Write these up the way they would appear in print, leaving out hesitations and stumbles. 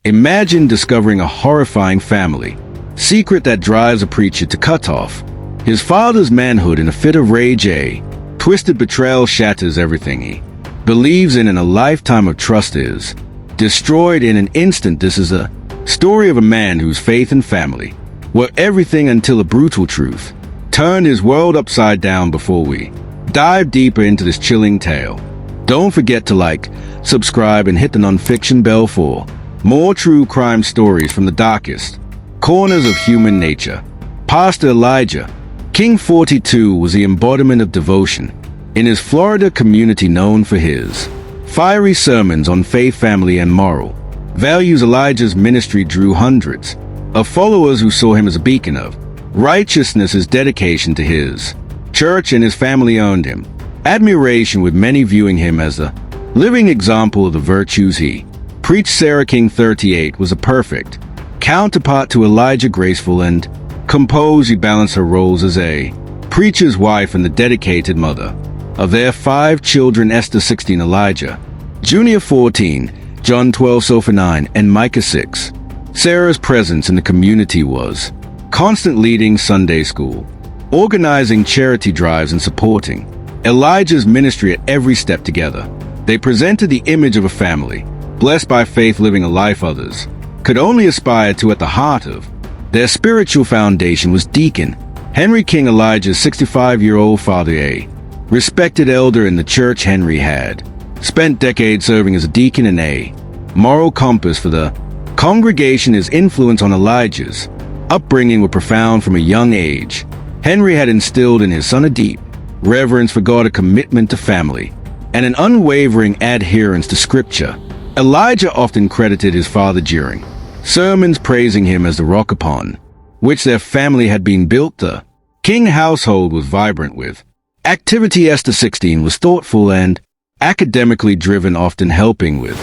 Imagine discovering a horrifying family secret that drives a preacher to cut off his father's manhood in a fit of rage. A twisted betrayal shatters everything he believes in, and a lifetime of trust is destroyed in an instant. This is a story of a man whose faith and family were everything until a brutal truth turned his world upside down. Before we dive deeper into this chilling tale, don't forget to like, subscribe, and hit the nonfiction bell for more true crime stories from the darkest corners of human nature. Pastor Elijah King 42 was the embodiment of devotion in his Florida community, known for his fiery sermons on faith, family, and moral values. Elijah's ministry drew hundreds of followers who saw him as a beacon of righteousness. His dedication to his church and his family earned him admiration, with many viewing him as a living example of the virtues he preached. Sarah King 38 was a perfect counterpart to Elijah, graceful and composed. He balanced her roles as a preacher's wife and the dedicated mother of their 5 children: Esther 16, Elijah Jr. 14, John 12, Sophia 9, and Micah 6. Sarah's presence in the community was constant, leading Sunday school, organizing charity drives, and supporting Elijah's ministry at every step. Together, they presented the image of a family blessed by faith, living a life others could only aspire to. At the heart of their spiritual foundation was Deacon Henry King, Elijah's 65-year-old father, a respected elder in the church. Henry had spent decades serving as a deacon and a moral compass for the congregation. His influence on Elijah's upbringing were profound. From a young age, Henry had instilled in his son a deep reverence for God, a commitment to family, and an unwavering adherence to Scripture. Elijah often credited his father during sermons, praising him as the rock upon which their family had been built. The King household was vibrant with activity. Esther 16 was thoughtful and academically driven, often helping with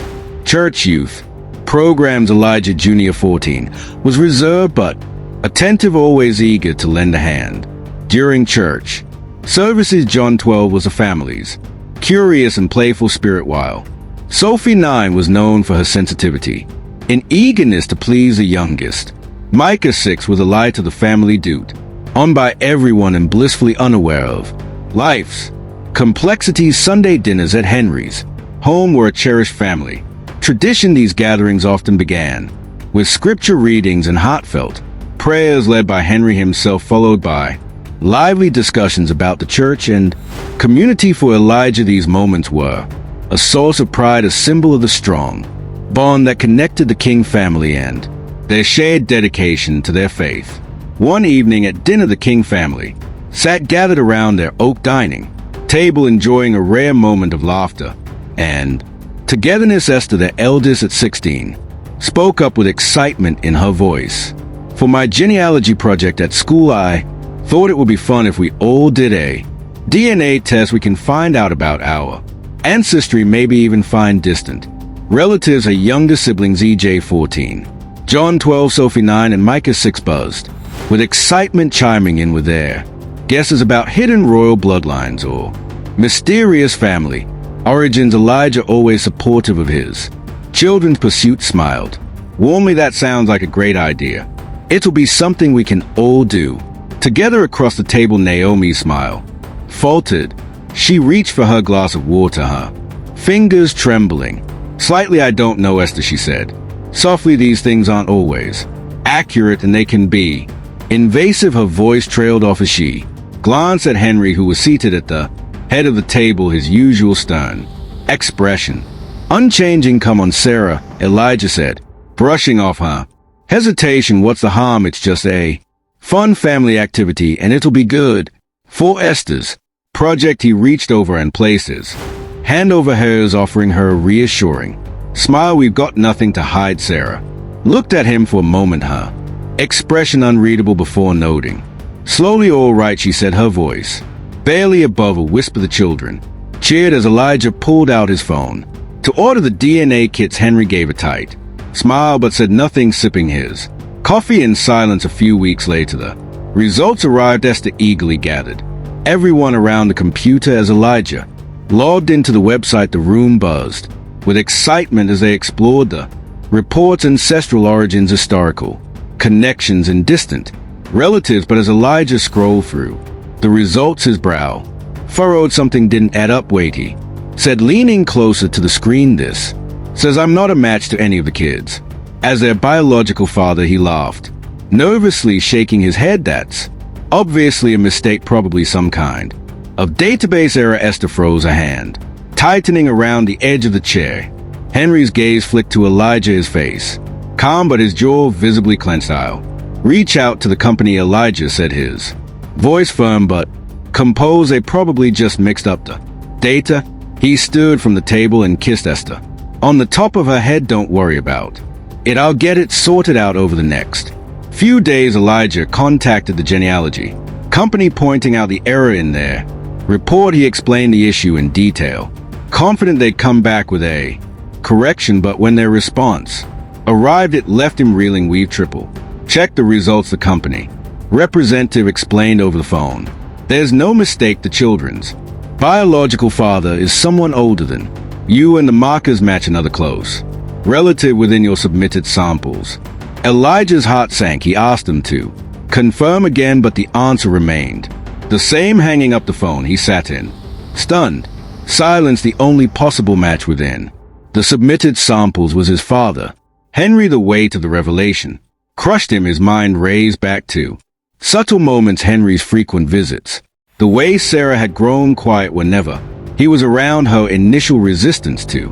church youth programs. Elijah Jr. 14 was reserved but attentive, always eager to lend a hand during church services. John 12 was a family's curious and playful spirit, while Sophie 9 was known for her sensitivity and eagerness to please the youngest. Micah 6 was a light to the family, duped on by everyone and blissfully unaware of life's complexities. Sunday dinners at Henry's home were a cherished family tradition. These gatherings often began with scripture readings and heartfelt prayers led by Henry himself, followed by lively discussions about the church and community. For Elijah, these moments were a source of pride, a symbol of the strong bond that connected the King family and their shared dedication to their faith. One evening at dinner, the King family sat gathered around their oak dining table, enjoying a rare moment of laughter and togetherness. Esther, their eldest at 16, spoke up with excitement in her voice. "For my genealogy project at school, I thought it would be fun if we all did a DNA test. We can find out about our ancestry, maybe even find distant relatives." Her younger siblings, EJ 14, John 12, Sophie 9, and Micah 6 buzzed with excitement, chiming in with their guesses about hidden royal bloodlines or mysterious family origins. Elijah, always supportive of his children's pursuit, smiled warmly. "That sounds like a great idea. It'll be something we can all do together." Across the table, Naomi's smile faltered. She reached for her glass of water, her fingers trembling slightly. "I don't know, Esther," she said softly. "These things aren't always accurate, and they can be invasive." Her voice trailed off as she glanced at Henry, who was seated at the head of the table, his usual stern expression unchanging. "Come on, Sarah," Elijah said, brushing off her hesitation. "What's the harm? It's just a fun family activity, and it'll be good for Esther's project." He reached over and placed his hand over hers, offering her a reassuring smile. "We've got nothing to hide." Sarah looked at him for a moment, her expression unreadable, before nodding slowly. "All right," she said, her voice barely above a whisper. The children cheered as Elijah pulled out his phone to order the DNA kits. Henry gave a tight smile but said nothing, sipping his coffee in silence. A few weeks later, the results arrived. Esther eagerly gathered everyone around the computer as Elijah logged into the website. The room buzzed with excitement as they explored the Reports ancestral origins historical. Connections and distant. Relatives, but as Elijah scrolled through the results, his brow furrowed. Something didn't add up. Weighty said, leaning closer to the screen. This says I'm not a match to any of the kids. As their biological father, he laughed, nervously shaking his head. That's obviously a mistake, probably some kind of database error. Esther froze a hand, tightening around the edge of the chair. Henry's gaze flicked to Elijah, his face calm but his jaw visibly clenched. I'll reach out to the company, Elijah said, his voice firm but composed. They probably just mixed up the data. He stood from the table and kissed Esther on the top of her head. Don't worry about it. I'll get it sorted out over the next few days. Elijah contacted the genealogy company, pointing out the error in their report. He explained the issue in detail, confident they'd come back with a correction, but when their response arrived, it left him reeling. We've triple checked the results, the company representative explained over the phone. There's no mistake. The children's biological father is someone older than you, and the markers match another close relative within your submitted samples. Elijah's heart sank. He asked him to confirm again, but the answer remained the same. Hanging up the phone, he sat in stunned silence. The only possible match within the submitted samples was his father, Henry. The weight of the revelation crushed him. His mind raced back to subtle moments, Henry's frequent visits, the way Sarah had grown quiet whenever he was around, her initial resistance to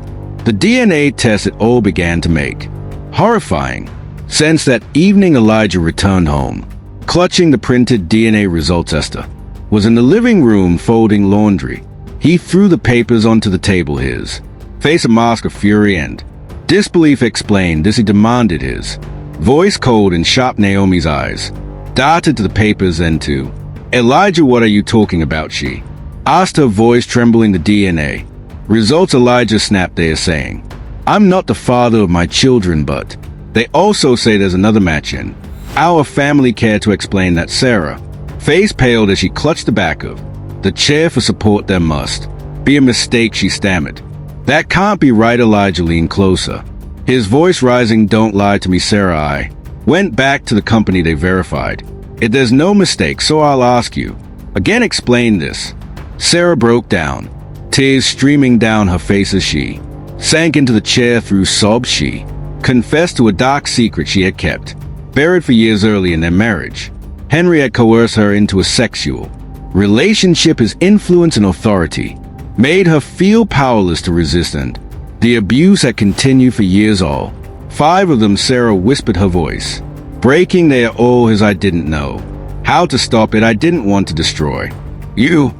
the DNA test. It all began to make horrifying sense. That evening, Elijah returned home, clutching the printed DNA results. Esther was in the living room folding laundry. He threw the papers onto the table, his face a mask of fury and disbelief. Explained this, he demanded, his voice cold and sharp. Naomi's eyes darted to the papers, then to Elijah. What are you talking about? She asked, her voice trembling. The DNA results, Elijah snapped. They are saying I'm not the father of my children, but they also say there's another match in our family. Care to explain that? Sarah face paled as she clutched the back of the chair for support. There must be a mistake, she stammered. That can't be right. Elijah leaned closer, his voice rising. Don't lie to me, Sarah. I went back to the company. They verified it. There's no mistake, so I'll ask you again. Explain this. Sarah broke down, tears streaming down her face as she sank into the chair. Through sobs, she confessed to a dark secret she had kept buried for years. Early in their marriage, Henry had coerced her into a sexual relationship. His influence and authority made her feel powerless to resist, and the abuse had continued for years. All 5 of them, Sarah whispered, her voice breaking. They are all his. I didn't know how to stop it. I didn't want to destroy you.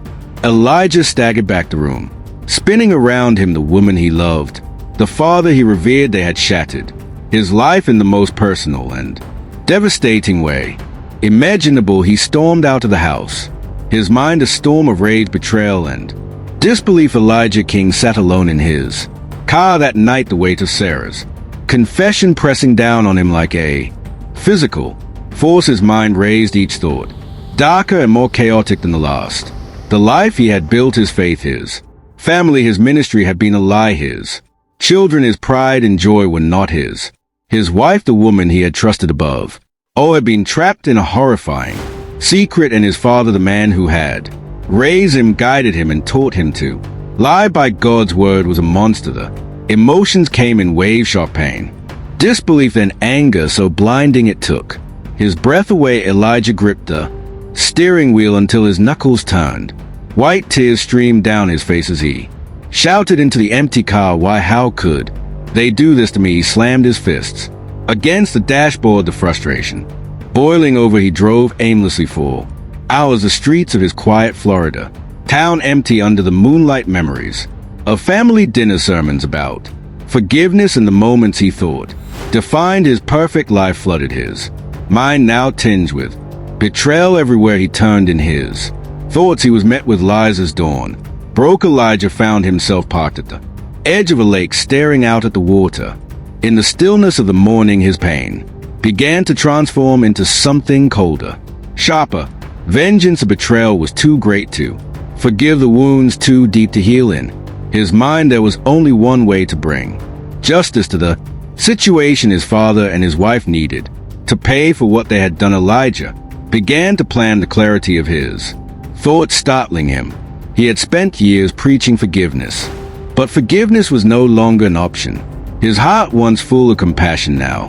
Elijah staggered back the room, spinning around him the woman he loved, the father he revered. They had shattered his life in the most personal and devastating way imaginable. He stormed out of the house, his mind a storm of rage, betrayal, and disbelief. Elijah King sat alone in his car that night, the weight of Sarah's confession pressing down on him like a physical force. His mind raised, each thought darker and more chaotic than the last. The life he had built, his faith, his family, his ministry had been a lie. His children, his pride and joy were not his. His wife, the woman he had trusted above all, had been trapped in a horrifying secret. And his father, the man who had raised him, guided him, and taught him to lie by God's word, was a monster. The emotions came in waves, sharp pain, disbelief, then anger so blinding it took his breath away. Elijah gripped the steering wheel until his knuckles turned white. Tears streamed down his face as he shouted into the empty car, why, how could they do this to me? He slammed his fists against the dashboard, the frustration boiling over. He drove aimlessly for hours, the streets of his quiet Florida town empty under the moonlight. Memories of family dinner, sermons about forgiveness, and the moments he thought defined his perfect life flooded his mind, now tinged with betrayal. Everywhere he turned in his thoughts, he was met with lies. As dawn broke, Elijah found himself parked at the edge of a lake, staring out at the water. In the stillness of the morning, his pain began to transform into something colder, sharper. Vengeance of betrayal was too great to forgive, the wounds too deep to heal. In his mind, there was only one way to bring justice to the situation his father and his wife needed to pay for what they had done. Elijah began to plan the clarity of his thoughts, startling him. He had spent years preaching forgiveness, but forgiveness was no longer an option. His heart, once full of compassion, now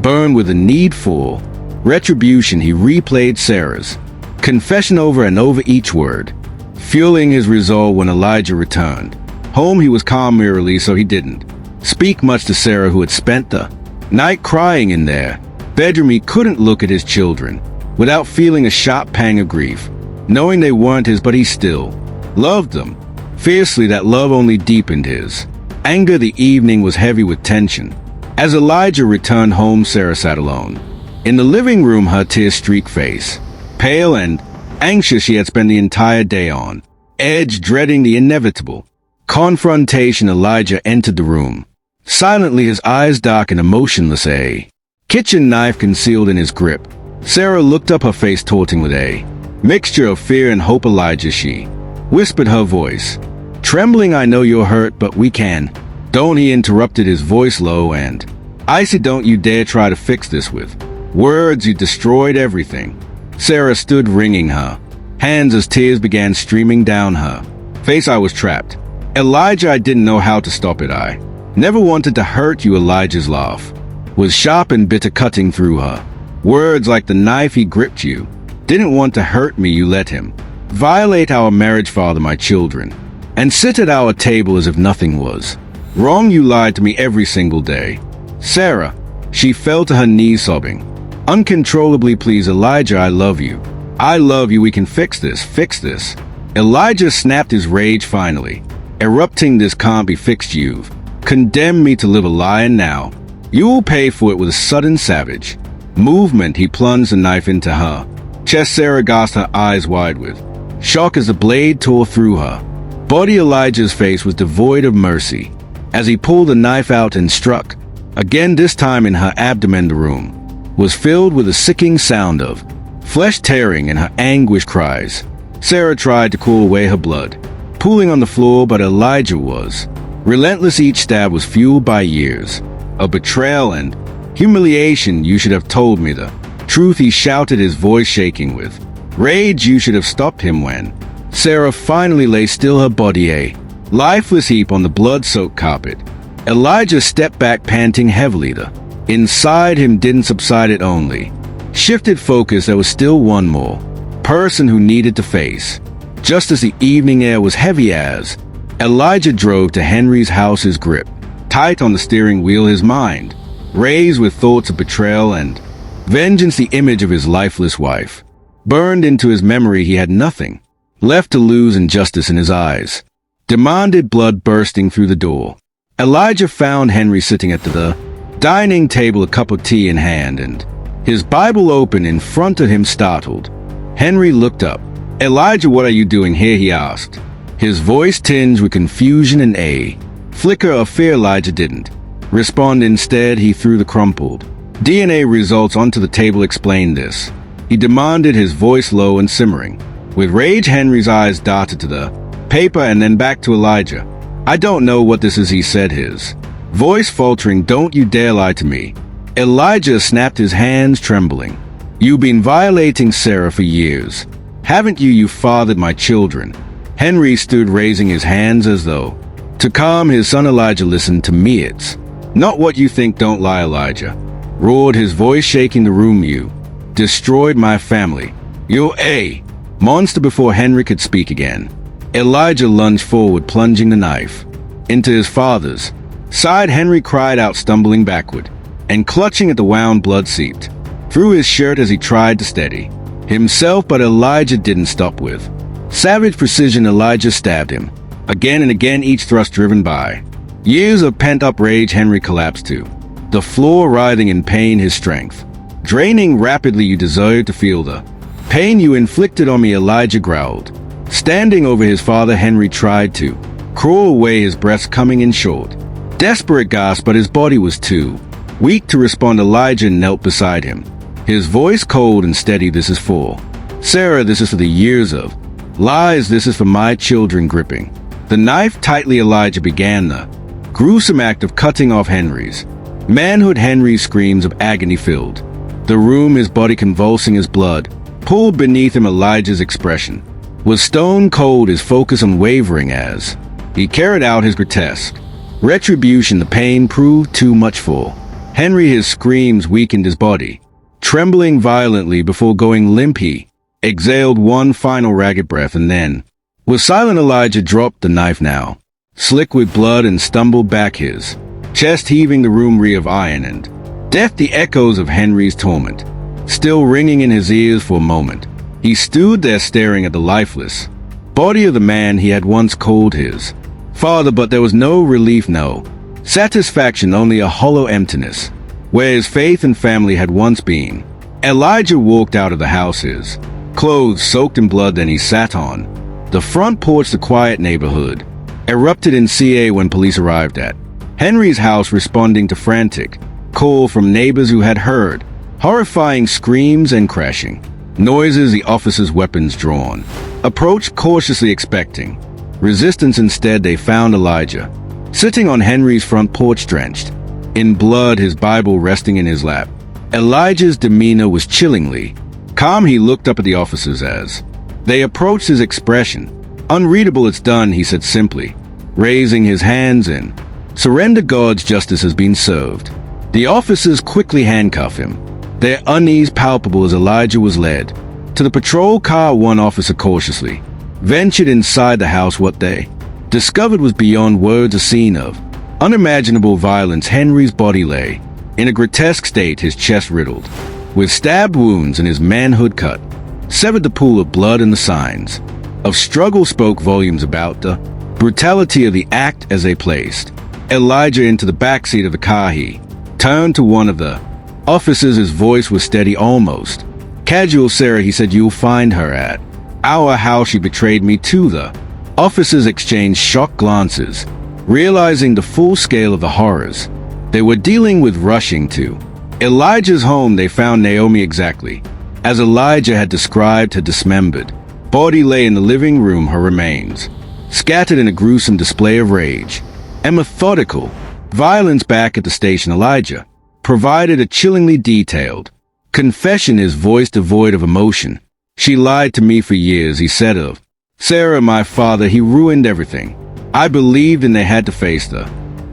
burned with a need for retribution. He replayed Sarah's confession over and over, each word fueling his resolve. When Elijah returned home, he was calm, merely so he didn't speak much to Sarah, who had spent the night crying in their bedroom. He couldn't look at his children without feeling a sharp pang of grief, knowing they weren't his, but he still loved them fiercely. That love only deepened his anger. The evening was heavy with tension. As Elijah returned home, Sarah sat alone in the living room, her tear-streaked face pale and anxious. She had spent the entire day on edge, dreading the inevitable confrontation. Elijah entered the room silently, his eyes dark and emotionless, a kitchen knife concealed in his grip. Sarah looked up, her face taunting with a mixture of fear and hope. Elijah, she whispered, her voice trembling, I know you're hurt, but we can. Don't, he interrupted, his voice low and icy. Don't you dare try to fix this with words. You destroyed everything. Sarah stood, wringing her hands as tears began streaming down her face. I was trapped, Elijah. I didn't know how to stop it. I never wanted to hurt you. Elijah's laugh was sharp and bitter, cutting through her words like the knife he gripped. You didn't want to hurt me. You let him violate our marriage, father my children, and sit at our table as if nothing was wrong. You lied to me every single day. Sarah, she fell to her knees, sobbing uncontrollably. Please, Elijah, I love you. I love you. We can fix this. Fix this. Elijah snapped, his rage finally erupting. This can't be fixed. You've condemned me to live a lie, and now you will pay for it. With a sudden savage movement, he plunged the knife into her chest. Sarah gasped, her eyes wide with shock as the blade tore through her body. Elijah's face was devoid of mercy as he pulled the knife out and struck again, this time in her abdomen. The room was filled with a sickening sound of flesh tearing and her anguished cries. Sarah tried to cool away her blood pooling on the floor, but Elijah was relentless. Each stab was fueled by years of betrayal and humiliation. You should have told me the truth, he shouted, his voice shaking with rage. You should have stopped him. When Sarah finally lay still, her body a lifeless heap on the blood-soaked carpet, Elijah stepped back, panting heavily. The inside him didn't subside, it only shifted focus. There was still one more person who needed to face. Just as the evening air was heavy as Elijah drove to Henry's house, his grip tight on the steering wheel, his mind raised with thoughts of betrayal and vengeance. The image of his lifeless wife burned into his memory. He had nothing left to lose, and justice in his eyes demanded blood. Bursting through the door, Elijah found Henry sitting at the dining table, a cup of tea in hand and his Bible open in front of him. Startled, Henry looked up. Elijah, what are you doing here? He asked, his voice tinged with confusion and a flicker of fear. Elijah didn't respond. Instead, he threw the crumpled DNA results onto the table. Explain this, he demanded, his voice low and simmering with rage. Henry's eyes darted to the paper and then back to Elijah. I don't know what this is, he said, his voice faltering. Don't you dare lie to me. Elijah snapped, his hands trembling. You've been violating Sarah for years, haven't you? You fathered my children. Henry stood, raising his hands as though to calm his son. Elijah, listen to me, it's not what you think. Don't lie, Elijah roared, his voice shaking the room. You destroyed my family. You're a monster. Before Henry could speak again, Elijah lunged forward, plunging the knife into his father's side. Henry cried out, stumbling backward and clutching at the wound. Blood seeped through his shirt as he tried to steady himself, but Elijah didn't stop. With savage precision, Elijah stabbed him again and again, each thrust driven by years of pent-up rage. Henry collapsed to the floor, writhing in pain, his strength draining rapidly. You deserve to feel the pain you inflicted on me, Elijah growled. Standing over his father, Henry tried to crawl away, his breath coming in short, desperate gasps, but his body was too weak to respond. Elijah knelt beside him, his voice cold and steady. This is for Sarah. This is for the years of lies. This is for my children. Gripping the knife tightly, Elijah began the gruesome act of cutting off Henry's Manhood Henry's screams of agony filled the room, his body convulsing as blood pulled beneath him. Elijah's expression was stone cold, his focus unwavering as he carried out his grotesque retribution. The pain proved too much for Henry. His screams weakened his body. Trembling violently before going limp, he exhaled one final ragged breath and then was silent. Elijah dropped the knife, now slick with blood, and stumbled back, his chest heaving, the room reek of iron and death, the echoes of Henry's torment still ringing in his ears. For a moment, he stood there staring at the lifeless body of the man he had once called his father, but there was no relief, no satisfaction, only a hollow emptiness where his faith and family had once been. Elijah walked out of the house, his clothes soaked in blood. Then he sat on the front porch. The quiet neighborhood erupted in CA when police arrived at Henry's house, responding to frantic call from neighbors who had heard horrifying screams and crashing noises. The officers, weapons drawn, approached cautiously, expecting resistance. Instead, they found Elijah sitting on Henry's front porch, drenched in blood, his Bible resting in his lap. Elijah's demeanor was chillingly calm. He looked up at the officers as they approached, his expression unreadable. "It's done," he said simply, raising his hands in surrender. "God's justice has been served." The officers quickly handcuffed him, their unease palpable as Elijah was led to the patrol car. One officer cautiously ventured inside the house. What they discovered was beyond words, a scene of unimaginable violence. Henry's body lay in a grotesque state, his chest riddled with stab wounds and his manhood cut severed. The pool of blood and the signs of struggle spoke volumes about the brutality of the act. As they placed Elijah into the backseat of the car, he turned to one of the officers. His voice was steady, almost casual. "Sarah," he said, "you'll find her at our house. She betrayed me too." The officers exchanged shocked glances, realizing the full scale of the horrors they were dealing with. Rushing to Elijah's home, they found Naomi exactly as Elijah had described. Her dismembered body lay in the living room, her remains scattered in a gruesome display of rage and methodical violence. Back at the station, Elijah provided a chillingly detailed confession, his voice devoid of emotion. "She lied to me for years," he said of Sarah, "my father. He ruined everything I believed, and they had to face the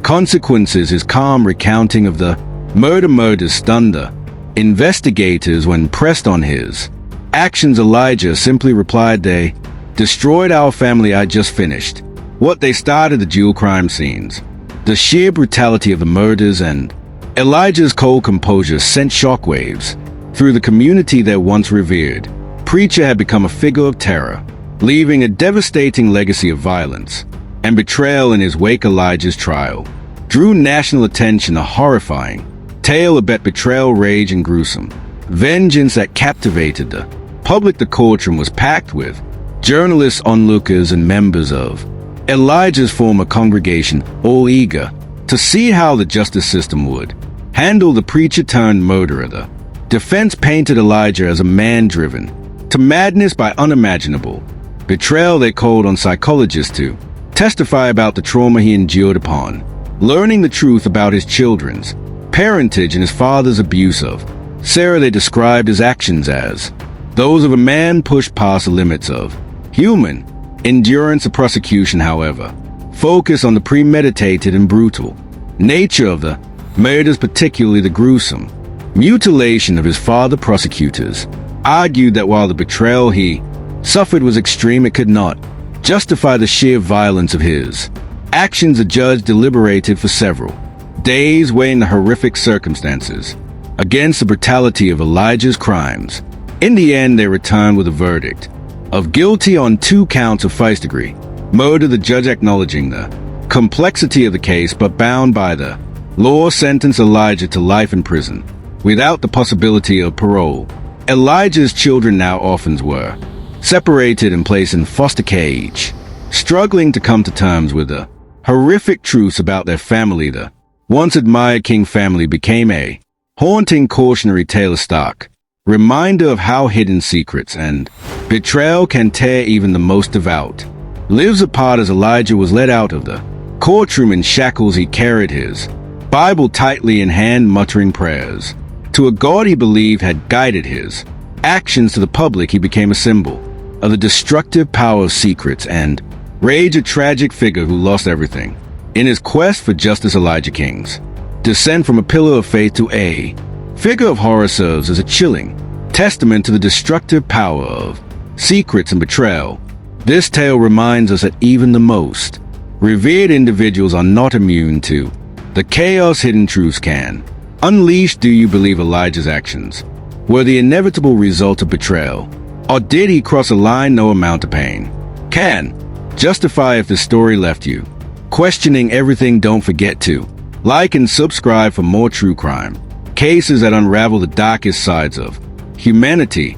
consequences." His calm recounting of the murders stunned the investigators. When pressed on his actions, Elijah simply replied, "They destroyed our family. I just finished what they started." The dual crime scenes, the sheer brutality of the murders, and Elijah's cold composure sent shockwaves through the community. Their once revered preacher had become a figure of terror, leaving a devastating legacy of violence and betrayal in his wake. Elijah's trial drew national attention, a horrifying tale about betrayal, rage, and gruesome vengeance that captivated the public. The courtroom was packed with journalists, onlookers, and members of Elijah's former congregation, all eager to see how the justice system would handle the preacher turned murderer. The defense painted Elijah as a man driven to madness by unimaginable betrayal. They called on psychologists to testify about the trauma he endured upon learning the truth about his children's parentage and his father's abuse of Sarah. They described his actions as those of a man pushed past the limits of human endurance. The prosecution, however, focused on the premeditated and brutal nature of the murders, particularly the gruesome mutilation of his father. Prosecutors argued that while the betrayal he suffered was extreme, it could not justify the sheer violence of his actions. The judge deliberated for several days, weighing the horrific circumstances against the brutality of Elijah's crimes. In the end, they returned with a verdict of guilty on 2 counts of first-degree murder. The judge, acknowledging the complexity of the case but bound by the law, sentenced Elijah to life in prison without the possibility of parole. Elijah's children, now orphans, were separated and placed in foster care, each struggling to come to terms with the horrific truths about their family. The once admired King family became a haunting cautionary tale, a stark reminder of how hidden secrets and betrayal can tear even the most devout lives apart. As Elijah was led out of the courtroom in shackles, he carried his Bible tightly in hand, muttering prayers to a God he believed had guided his actions. To the public, he became a symbol of the destructive power of secrets, and Rage, a tragic figure who lost everything in his quest for justice. Elijah King's descent from a pillar of faith to a figure of horror serves as a chilling testament to the destructive power of secrets and betrayal. This tale reminds us that even the most revered individuals are not immune to the chaos hidden truths can unleash. Do you believe Elijah's actions were the inevitable result of betrayal, or did he cross a line no amount of pain can justify? If the story left you questioning everything, don't forget to like and subscribe for more true crime cases that unravel the darkest sides of humanity.